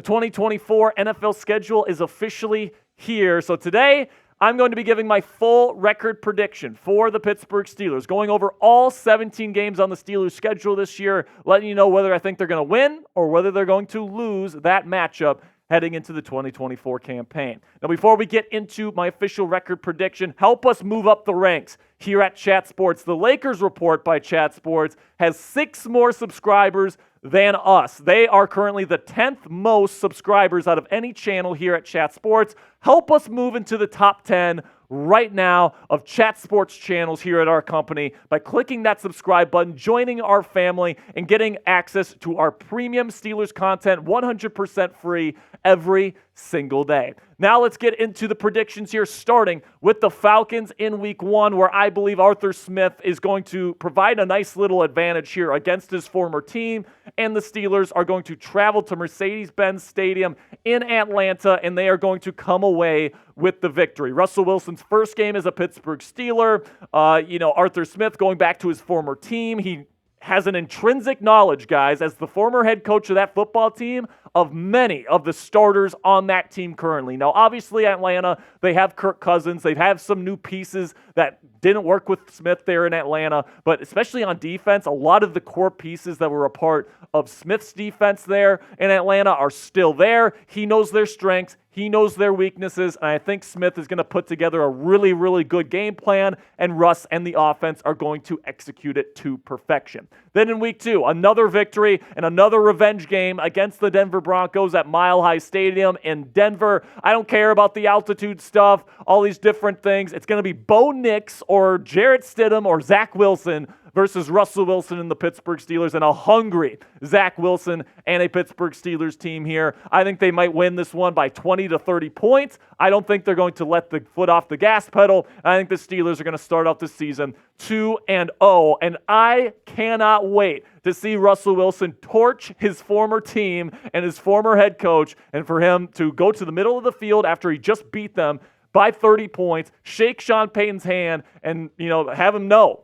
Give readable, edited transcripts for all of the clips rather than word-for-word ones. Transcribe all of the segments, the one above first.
2024 NFL schedule is officially here. So today, I'm going to be giving my full record prediction for the Pittsburgh Steelers, going over all 17 games on the Steelers' schedule this year, letting you know whether I think they're going to win or whether they're going to lose that matchup heading into the 2024 campaign. Now, before we get into my official record prediction, help us move up the ranks here at Chat Sports. The Lakers Report by Chat Sports has 6 more subscribers than us. They are currently the 10th most subscribers out of any channel here at Chat Sports. Help us move into the top 10 right now of Chat Sports channels here at our company by clicking that subscribe button, joining our family, and getting access to our premium Steelers content 100% free every single day. Now let's get into the predictions here, starting with the Falcons in Week 1, where I believe Arthur Smith is going to provide a nice little advantage here against his former team, and the Steelers are going to travel to Mercedes-Benz Stadium in Atlanta, and they are going to come away with the victory. Russell Wilson's first game as a Pittsburgh Steeler. Arthur Smith going back to his former team. He has an intrinsic knowledge, guys, as the former head coach of that football team, of many of the starters on that team currently. Now, obviously, Atlanta, they have Kirk Cousins. They have some new pieces that didn't work with Smith there in Atlanta, but especially on defense, a lot of the core pieces that were a part of Smith's defense there in Atlanta are still there. He knows their strengths. He knows their weaknesses, and I think Smith is going to put together a really, really good game plan, and Russ and the offense are going to execute it to perfection. Then in Week 2, another victory and another revenge game against the Denver Broncos at Mile High Stadium in Denver. I don't care about the altitude stuff, all these different things. It's going to be Bo Nix or Jarrett Stidham or Zach Wilson versus Russell Wilson and the Pittsburgh Steelers, and a hungry Zach Wilson and a Pittsburgh Steelers team here. I think they might win this one by 20 to 30 points. I don't think they're going to let the foot off the gas pedal. I think the Steelers are going to start out the season 2-0, and I cannot wait to see Russell Wilson torch his former team and his former head coach, and for him to go to the middle of the field after he just beat them by 30 points, shake Sean Payton's hand, and have him know,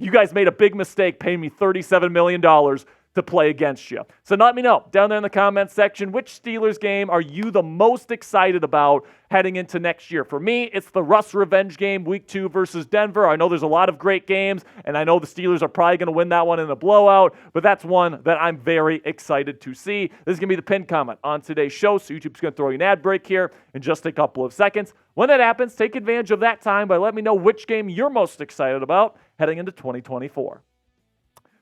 you guys made a big mistake paying me $37 million to play against you. So let me know down there in the comments section, which Steelers game are you the most excited about heading into next year? For me, it's the Russ revenge game, Week 2 versus Denver. I know there's a lot of great games, and I know the Steelers are probably going to win that one in a blowout, but that's one that I'm very excited to see. This is going to be the pinned comment on today's show, so YouTube's going to throw you an ad break here in just a couple of seconds. When that happens, take advantage of that time by letting me know which game you're most excited about heading into 2024.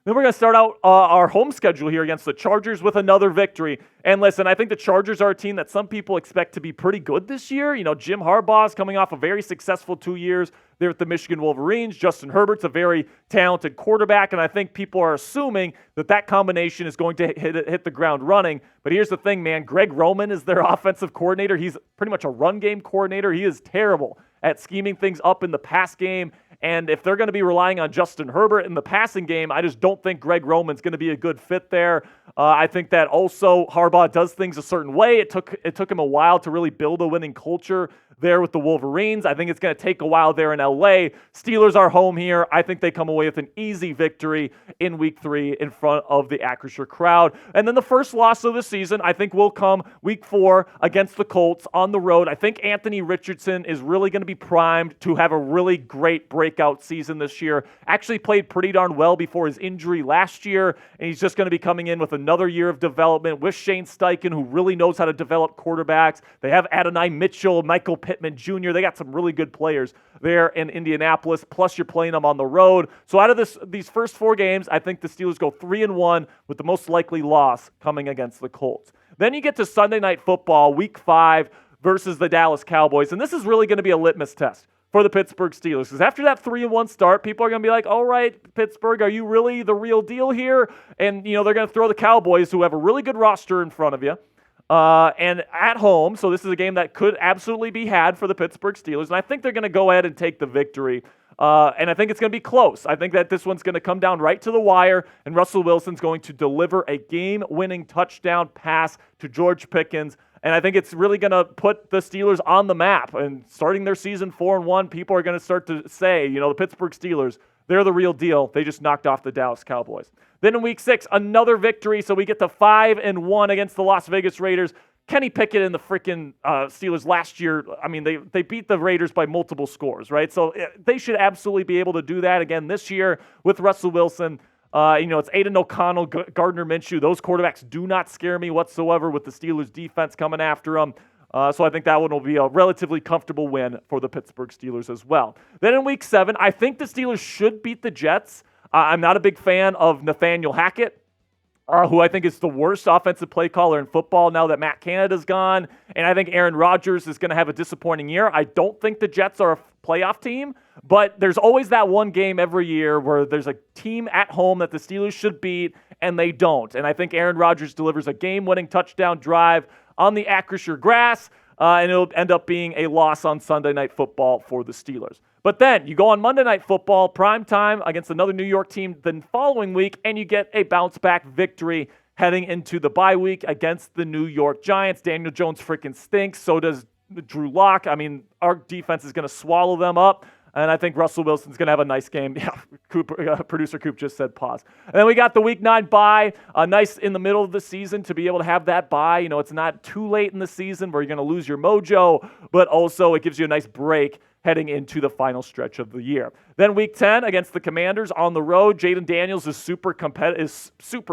Then we're going to start out our home schedule here against the Chargers with another victory. And listen, I think the Chargers are a team that some people expect to be pretty good this year. Jim Harbaugh's coming off a very successful 2 years there at the Michigan Wolverines. Justin Herbert's a very talented quarterback, and I think people are assuming that combination is going to hit the ground running. But here's the thing, man. Greg Roman is their offensive coordinator. He's pretty much a run game coordinator. He is terrible at scheming things up in the pass game. And if they're going to be relying on Justin Herbert in the passing game, I just don't think Greg Roman's going to be a good fit there. I think that also Harbaugh does things a certain way. It took him a while to really build a winning culture there with the Wolverines. I think it's going to take a while there in LA. Steelers are home here. I think they come away with an easy victory in Week 3 in front of the Acrisure crowd. And then the first loss of the season, I think, will come Week 4 against the Colts on the road. I think Anthony Richardson is really going to be primed to have a really great breakout season this year. Actually played pretty darn well before his injury last year, and he's just going to be coming in with another year of development with Shane Steichen, who really knows how to develop quarterbacks. They have Adonai Mitchell, Michael Pittman Jr. They got some really good players there in Indianapolis, plus you're playing them on the road. So out of these first 4 games, I think the Steelers go 3-1 with the most likely loss coming against the Colts. Then you get to Sunday Night Football, Week 5 versus the Dallas Cowboys, and this is really going to be a litmus test for the Pittsburgh Steelers. Because after that 3-1 start, people are going to be like, all right, Pittsburgh, are you really the real deal here? And, they're going to throw the Cowboys, who have a really good roster in front of you, and at home. So this is a game that could absolutely be had for the Pittsburgh Steelers. And I think they're going to go ahead and take the victory. And I think it's going to be close. I think that this one's going to come down right to the wire, and Russell Wilson's going to deliver a game-winning touchdown pass to George Pickens. And I think it's really going to put the Steelers on the map. And starting their season 4-1, people are going to start to say, the Pittsburgh Steelers, They're the real deal. They just knocked off the Dallas Cowboys. Then in week 6, another victory. So we get to 5-1 against the Las Vegas Raiders. Kenny Pickett and the freaking Steelers last year, I mean, they beat the Raiders by multiple scores, right? So they should absolutely be able to do that again this year with Russell Wilson. It's Aiden O'Connell, Gardner Minshew. Those quarterbacks do not scare me whatsoever with the Steelers defense coming after them. So I think that one will be a relatively comfortable win for the Pittsburgh Steelers as well. Then in week 7, I think the Steelers should beat the Jets. I'm not a big fan of Nathaniel Hackett, who I think is the worst offensive play caller in football now that Matt Canada's gone. And I think Aaron Rodgers is going to have a disappointing year. I don't think the Jets are a playoff team, but there's always that one game every year where there's a team at home that the Steelers should beat, and they don't. And I think Aaron Rodgers delivers a game-winning touchdown drive on the Acrisure grass, and it'll end up being a loss on Sunday Night Football for the Steelers. But then you go on Monday Night Football, prime time against another New York team the following week, and you get a bounce-back victory heading into the bye week against the New York Giants. Daniel Jones freaking stinks. So does Drew Lock. I mean, our defense is going to swallow them up, and I think Russell Wilson's going to have a nice game. Yeah, producer Coop just said pause. And then we got the Week 9 bye, nice in the middle of the season to be able to have that bye. You know, it's not too late in the season where you're going to lose your mojo, but also it gives you a nice break heading into the final stretch of the year. Then Week 10 against the Commanders on the road. Jaden Daniels is super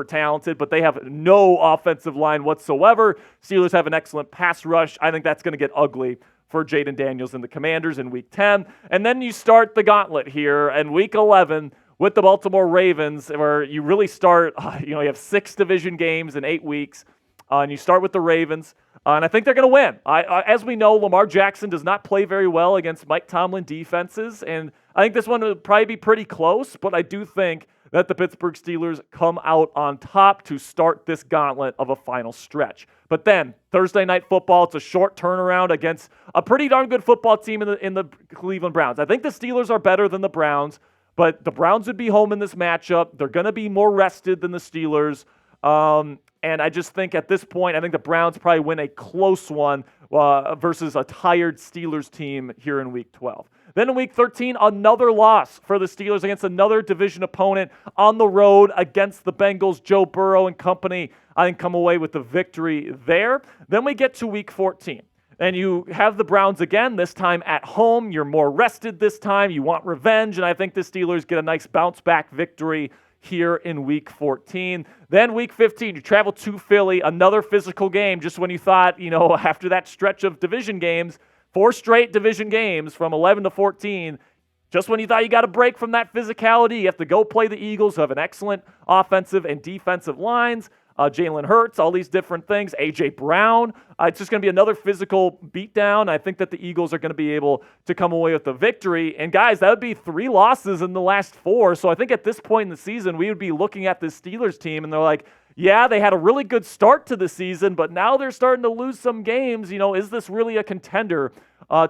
talented, but they have no offensive line whatsoever. Steelers have an excellent pass rush. I think that's going to get ugly for Jaden Daniels and the Commanders in Week 10. And then you start the gauntlet here in Week 11 with the Baltimore Ravens, where you really start, you have 6 division games in 8 weeks, and you start with the Ravens. And I think they're going to win. As we know, Lamar Jackson does not play very well against Mike Tomlin defenses, and I think this one will probably be pretty close, but I do think that the Pittsburgh Steelers come out on top to start this gauntlet of a final stretch. But then, Thursday Night Football, it's a short turnaround against a pretty darn good football team in the Cleveland Browns. I think the Steelers are better than the Browns, but the Browns would be home in this matchup. They're going to be more rested than the Steelers. And I just think at this point, I think the Browns probably win a close one versus a tired Steelers team here in Week 12. Then in Week 13, another loss for the Steelers against another division opponent on the road against the Bengals. Joe Burrow and company, I think, come away with the victory there. Then we get to Week 14. And you have the Browns again, this time at home. You're more rested this time. You want revenge. And I think the Steelers get a nice bounce-back victory here in Week 14. Then Week 15, you travel to Philly, another physical game, just when you thought, after that stretch of division games, 4 straight division games from 11 to 14, just when you thought you got a break from that physicality, you have to go play the Eagles, who have an excellent offensive and defensive lines. Jalen Hurts, all these different things. A.J. Brown. It's just going to be another physical beatdown. I think that the Eagles are going to be able to come away with the victory. And guys, that would be 3 losses in the last 4. So I think at this point in the season, we would be looking at this Steelers team and they're like, yeah, they had a really good start to the season, but now they're starting to lose some games. Is this really a contender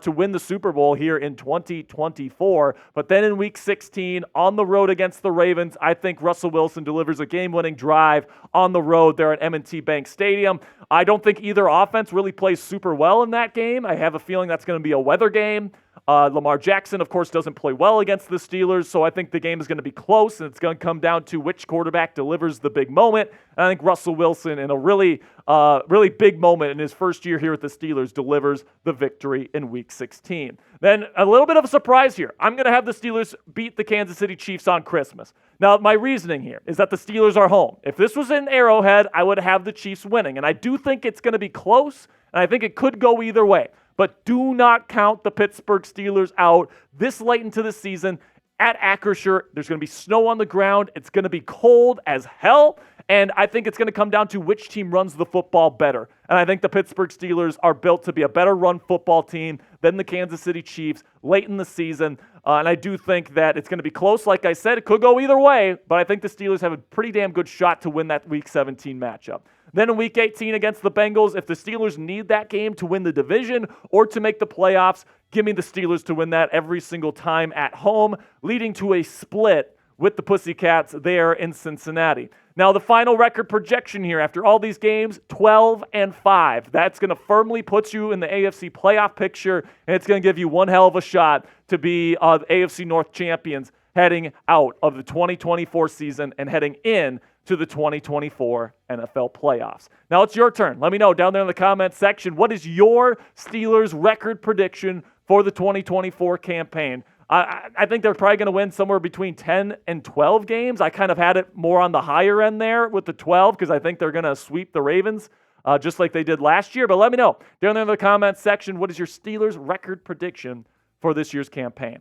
to win the Super Bowl here in 2024? But then in Week 16, on the road against the Ravens, I think Russell Wilson delivers a game-winning drive on the road there at M&T Bank Stadium. I don't think either offense really plays super well in that game. I have a feeling that's going to be a weather game. Lamar Jackson, of course, doesn't play well against the Steelers, so I think the game is going to be close, and it's going to come down to which quarterback delivers the big moment. And I think Russell Wilson, in a really big moment in his first year here with the Steelers, delivers the victory in Week 16. Then a little bit of a surprise here. I'm going to have the Steelers beat the Kansas City Chiefs on Christmas. Now, my reasoning here is that the Steelers are home. If this was in Arrowhead, I would have the Chiefs winning, and I do think it's going to be close, and I think it could go either way. But do not count the Pittsburgh Steelers out this late into the season at Acrisure. There's going to be snow on the ground. It's going to be cold as hell. And I think it's going to come down to which team runs the football better. And I think the Pittsburgh Steelers are built to be a better run football team than the Kansas City Chiefs late in the season. And I do think that it's going to be close. Like I said, it could go either way. But I think the Steelers have a pretty damn good shot to win that Week 17 matchup. Then in Week 18 against the Bengals, if the Steelers need that game to win the division or to make the playoffs, give me the Steelers to win that every single time at home, leading to a split with the Pussycats there in Cincinnati. Now, the final record projection here after all these games, 12-5. That's going to firmly put you in the AFC playoff picture, and it's going to give you one hell of a shot to be the AFC North champions heading out of the 2024 season and heading in to the 2024 NFL playoffs. Now it's your turn. Let me know down there in the comments section, what is your Steelers record prediction for the 2024 campaign? I think they're probably going to win somewhere between 10 and 12 games. I kind of had it more on the higher end there with the 12 because I think they're going to sweep the Ravens just like they did last year. But let me know down there in the comments section, what is your Steelers record prediction for this year's campaign?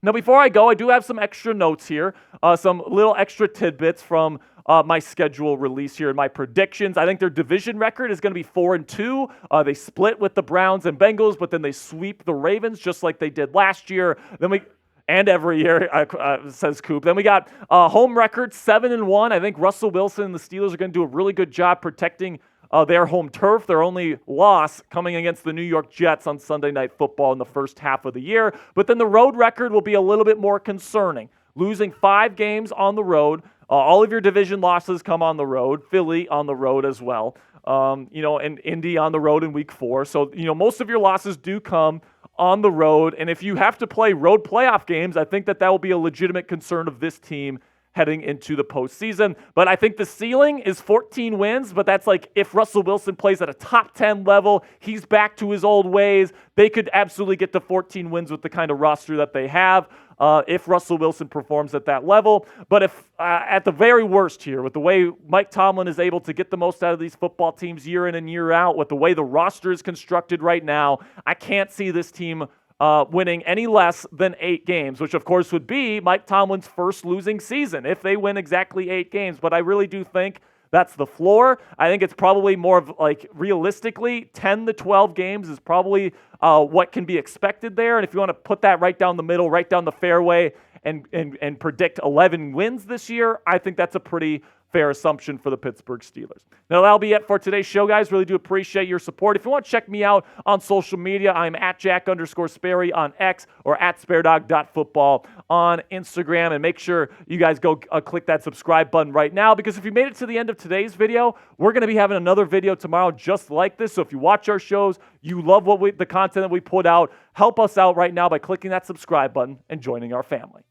Now, before I go, I do have some extra notes here, some little extra tidbits from my schedule release here and my predictions. I think their division record is going to be 4-2. They split with the Browns and Bengals, but then they sweep the Ravens just like they did last year. And every year, says Coop. Then we got home record 7-1. I think Russell Wilson and the Steelers are going to do a really good job protecting their home turf. Their only loss coming against the New York Jets on Sunday Night Football in the first half of the year. But then the road record will be a little bit more concerning. Losing 5 games on the road. All of your division losses come on the road. Philly on the road as well. And Indy on the road in week 4. So, most of your losses do come on the road. And if you have to play road playoff games, I think that will be a legitimate concern of this team heading into the postseason. But I think the ceiling is 14 wins, but that's like if Russell Wilson plays at a top 10 level, he's back to his old ways, they could absolutely get to 14 wins with the kind of roster that they have if Russell Wilson performs at that level. But if at the very worst here, with the way Mike Tomlin is able to get the most out of these football teams year in and year out, with the way the roster is constructed right now, I can't see this team winning any less than 8 games, which of course would be Mike Tomlin's first losing season if they win exactly 8 games. But I really do think that's the floor. I think it's probably more of like realistically 10 to 12 games is probably what can be expected there. And if you want to put that right down the middle, right down the fairway and predict 11 wins this year, I think that's a pretty fair assumption for the Pittsburgh Steelers. Now, that'll be it for today's show, guys. Really do appreciate your support. If you want to check me out on social media, I'm at Jack_Sperry on X or at SpareDog.football on Instagram. And make sure you guys go click that subscribe button right now, because if you made it to the end of today's video, we're going to be having another video tomorrow just like this. So if you watch our shows, you love the content that we put out, help us out right now by clicking that subscribe button and joining our family.